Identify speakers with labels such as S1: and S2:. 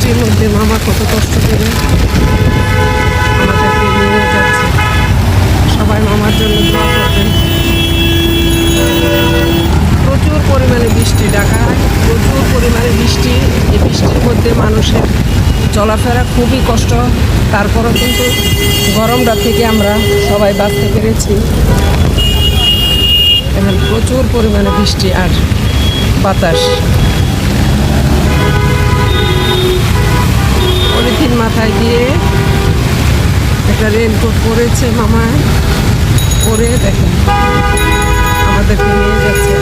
S1: বৃষ্টির মধ্যে মামা কত কষ্ট করে আমাদেরকে নিয়ে যাচ্ছে। সবাই মামার জন্য দোয়া করবেন। প্রচুর পরিমাণে বৃষ্টি, ঢাকায় প্রচুর পরিমাণে বৃষ্টি। এই বৃষ্টির মধ্যে মানুষের চলাফেরা খুবই কষ্ট। তারপরও কিন্তু গরমটা থেকে আমরা সবাই বাঁচতে পেরেছি। এখন প্রচুর পরিমাণে বৃষ্টি আর বাতাস। পলিথিন মাথায় দিয়ে একটা রেনকোট পরেছে মামা, পরে দেখেন আমাদেরকে নিয়ে যাচ্ছে।